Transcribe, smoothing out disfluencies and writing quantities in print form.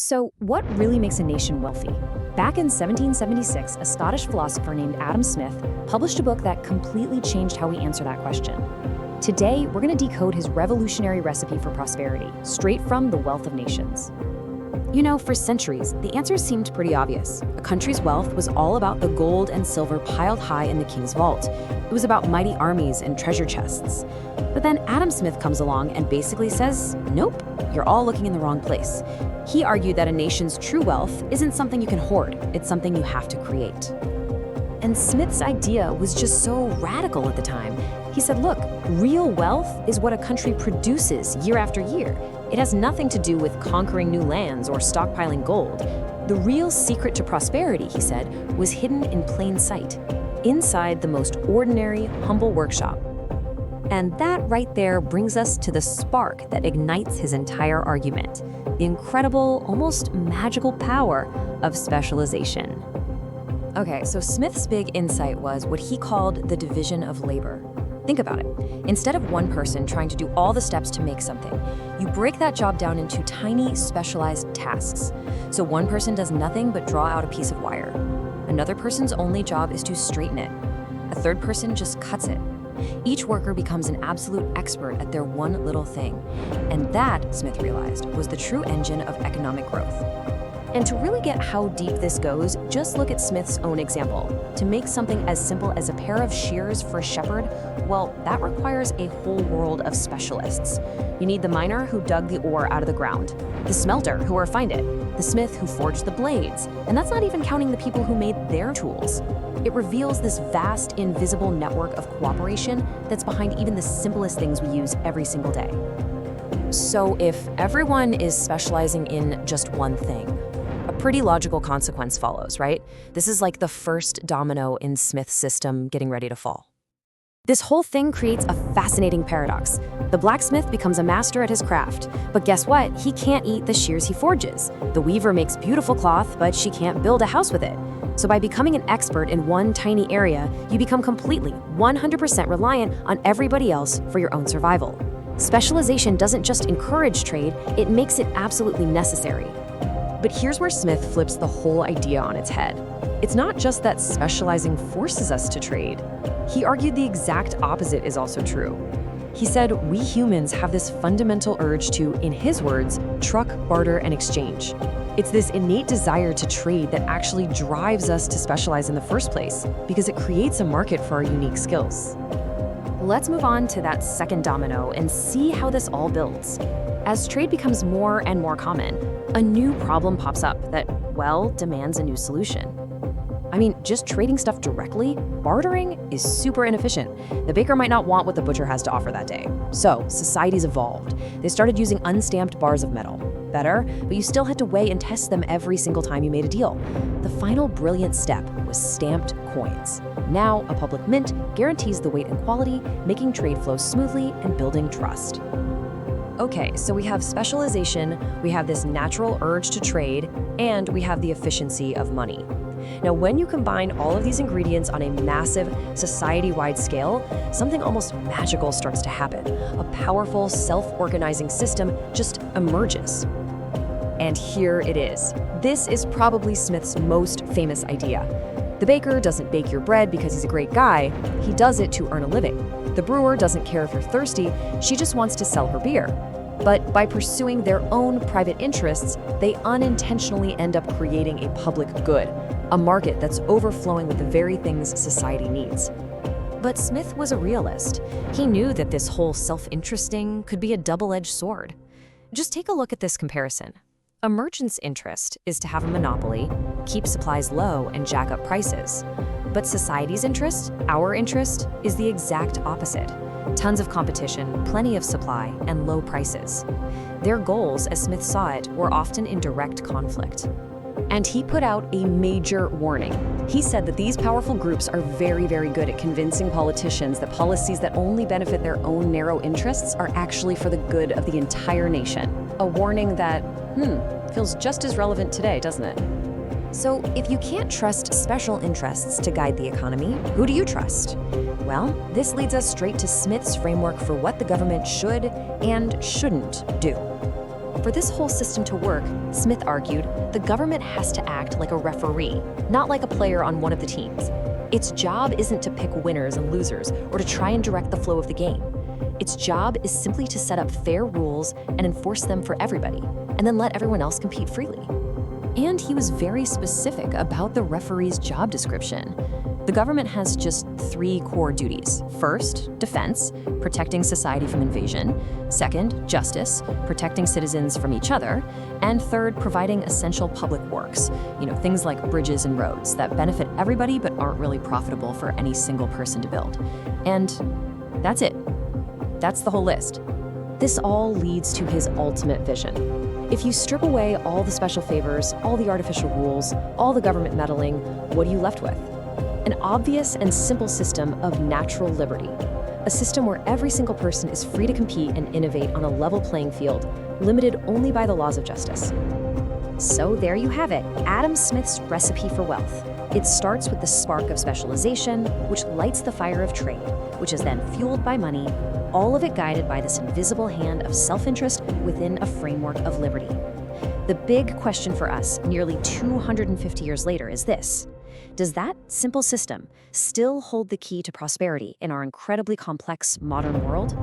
So, what really makes a nation wealthy? Back in 1776, a Scottish philosopher named Adam Smith published a book that completely changed how we answer that question. Today, we're going to decode his revolutionary recipe for prosperity, straight from The Wealth of Nations. You know, for centuries, the answer seemed pretty obvious. A country's wealth was all about the gold and silver piled high in the king's vault. It was about mighty armies and treasure chests. But then Adam Smith comes along and basically says, nope, you're all looking in the wrong place. He argued that a nation's true wealth isn't something you can hoard, it's something you have to create. And Smith's idea was just so radical at the time. He said, look, real wealth is what a country produces year after year. It has nothing to do with conquering new lands or stockpiling gold. The real secret to prosperity, he said, was hidden in plain sight, inside the most ordinary, humble workshop. And that right there brings us to the spark that ignites his entire argument, the incredible, almost magical power of specialization. Okay, so Smith's big insight was what he called the division of labor. Think about it. Instead of one person trying to do all the steps to make something, you break that job down into tiny, specialized tasks. So one person does nothing but draw out a piece of wire. Another person's only job is to straighten it. A third person just cuts it. Each worker becomes an absolute expert at their one little thing. And that, Smith realized, was the true engine of economic growth. And to really get how deep this goes, just look at Smith's own example. To make something as simple as a pair of shears for a shepherd, well, that requires a whole world of specialists. You need the miner who dug the ore out of the ground, the smelter who refined it, the smith who forged the blades, and that's not even counting the people who made their tools. It reveals this vast, invisible network of cooperation that's behind even the simplest things we use every single day. So if everyone is specializing in just one thing, a pretty logical consequence follows, right? This is like the first domino in Smith's system getting ready to fall. This whole thing creates a fascinating paradox. The blacksmith becomes a master at his craft, but guess what? He can't eat the shears he forges. The weaver makes beautiful cloth, but she can't build a house with it. So by becoming an expert in one tiny area, you become completely, 100% reliant on everybody else for your own survival. Specialization doesn't just encourage trade, it makes it absolutely necessary. But here's where Smith flips the whole idea on its head. It's not just that specializing forces us to trade. He argued the exact opposite is also true. He said we humans have this fundamental urge to, in his words, truck, barter, and exchange. It's this innate desire to trade that actually drives us to specialize in the first place, because it creates a market for our unique skills. Let's move on to that second domino and see how this all builds. As trade becomes more and more common, a new problem pops up that, well, demands a new solution. I mean, just trading stuff directly, bartering, is super inefficient. The baker might not want what the butcher has to offer that day. So, societies evolved. They started using unstamped bars of metal. Better, but you still had to weigh and test them every single time you made a deal. The final brilliant step was stamped coins. Now, a public mint guarantees the weight and quality, making trade flow smoothly and building trust. Okay, so we have specialization, we have this natural urge to trade, and we have the efficiency of money. Now, when you combine all of these ingredients on a massive, society-wide scale, something almost magical starts to happen. A powerful, self-organizing system just emerges. And here it is. This is probably Smith's most famous idea. The baker doesn't bake your bread because he's a great guy, he does it to earn a living. The brewer doesn't care if you're thirsty, she just wants to sell her beer. But by pursuing their own private interests, they unintentionally end up creating a public good, a market that's overflowing with the very things society needs. But Smith was a realist. He knew that this whole self-interesting could be a double-edged sword. Just take a look at this comparison. A merchant's interest is to have a monopoly, keep supplies low, and jack up prices. But society's interest, our interest, is the exact opposite. Tons of competition, plenty of supply, and low prices. Their goals, as Smith saw it, were often in direct conflict. And he put out a major warning. He said that these powerful groups are very, very good at convincing politicians that policies that only benefit their own narrow interests are actually for the good of the entire nation. A warning that, feels just as relevant today, doesn't it? So if you can't trust special interests to guide the economy, who do you trust? Well, this leads us straight to Smith's framework for what the government should and shouldn't do. For this whole system to work, Smith argued, the government has to act like a referee, not like a player on one of the teams. Its job isn't to pick winners and losers or to try and direct the flow of the game. Its job is simply to set up fair rules and enforce them for everybody, and then let everyone else compete freely. And he was very specific about the referee's job description. The government has just 3 core duties. First, defense, protecting society from invasion. Second, justice, protecting citizens from each other. And third, providing essential public works, things like bridges and roads that benefit everybody but aren't really profitable for any single person to build. And that's it. That's the whole list. This all leads to his ultimate vision. If you strip away all the special favors, all the artificial rules, all the government meddling, what are you left with? An obvious and simple system of natural liberty. A system where every single person is free to compete and innovate on a level playing field, limited only by the laws of justice. So there you have it, Adam Smith's recipe for wealth. It starts with the spark of specialization, which lights the fire of trade, which is then fueled by money, all of it guided by this invisible hand of self-interest within a framework of liberty. The big question for us, nearly 250 years later, is this. Does that simple system still hold the key to prosperity in our incredibly complex modern world?